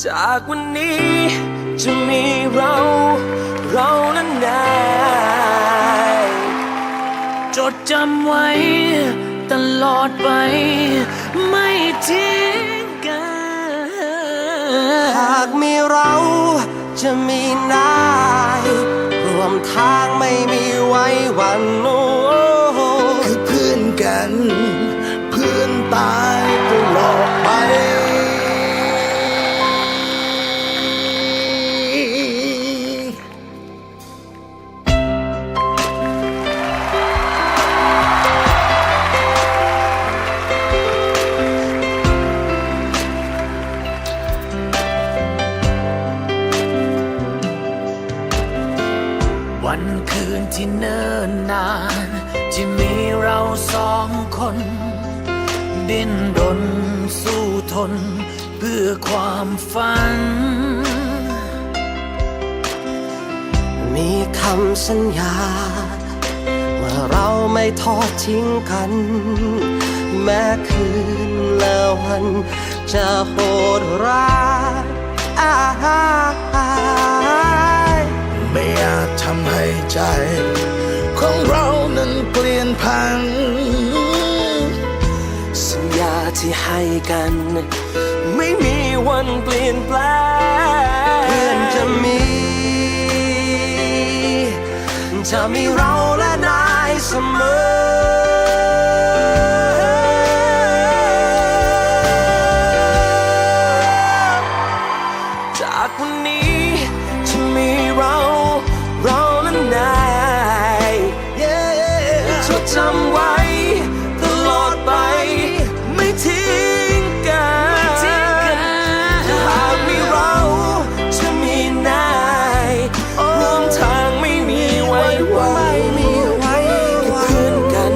จากวันนี้จะมีเรานั้นนายจดจำไว้ตลอดไปไม่ทิ้งกันหากมีเราจะมีนายรวมทางไม่มีไว้วันโอ้คือเพื่อนกันเพื่อนตายตลอดไปวันคืนที่เนิ่นนานที่มีเราสองคนดิ้นรนสู้ทนเพื่อความฝันมีคำสัญญาว่าเราไม่ทอดทิ้งกันแม้คืนและวันจะโหดร้ายไม่อาจทำให้ใจของเรานั้นเปลี่ยนพันสัญญาที่ให้กันไม่มีวันเปลี่ยนแปลงเพื่อนจะมีเราและนายเสมอจากวันนี้จะมีเรานั้นนายจดจำไว้ตลอดไปไม่ทิ้งกันหากมีเราจะมีนายรวมทางไม่มีไว้เพื่อนกัน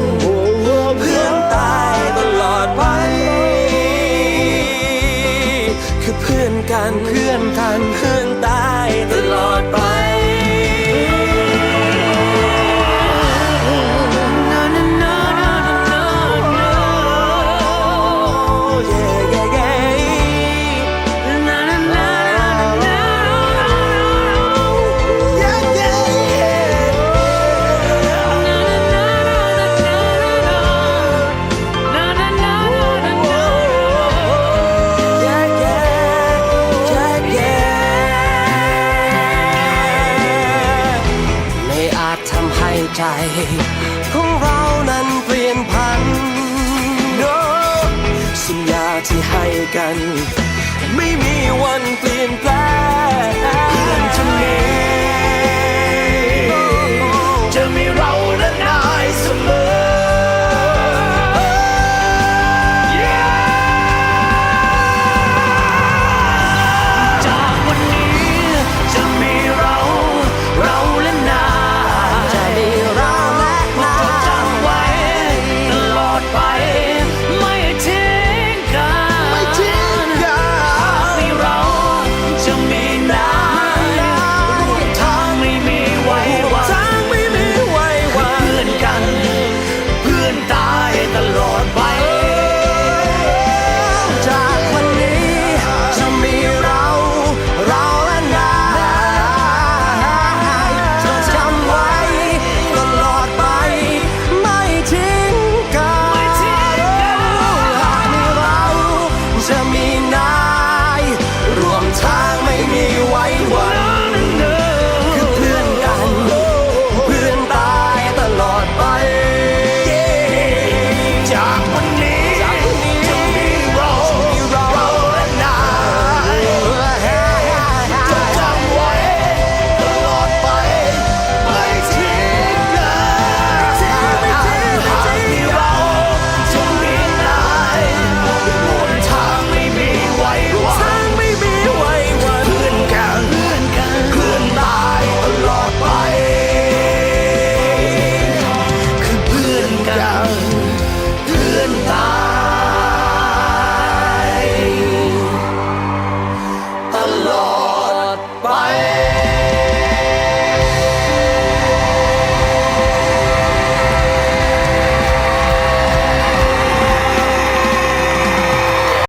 เพื่อนตายตลอดไปคือเพื่อนกันเพื่อนตายตลอดไปทำให้ใจของเรานั้นเปลี่ยนพัน no สัญญาที่ให้กันไม่มีวันเปลี่ยนแปลง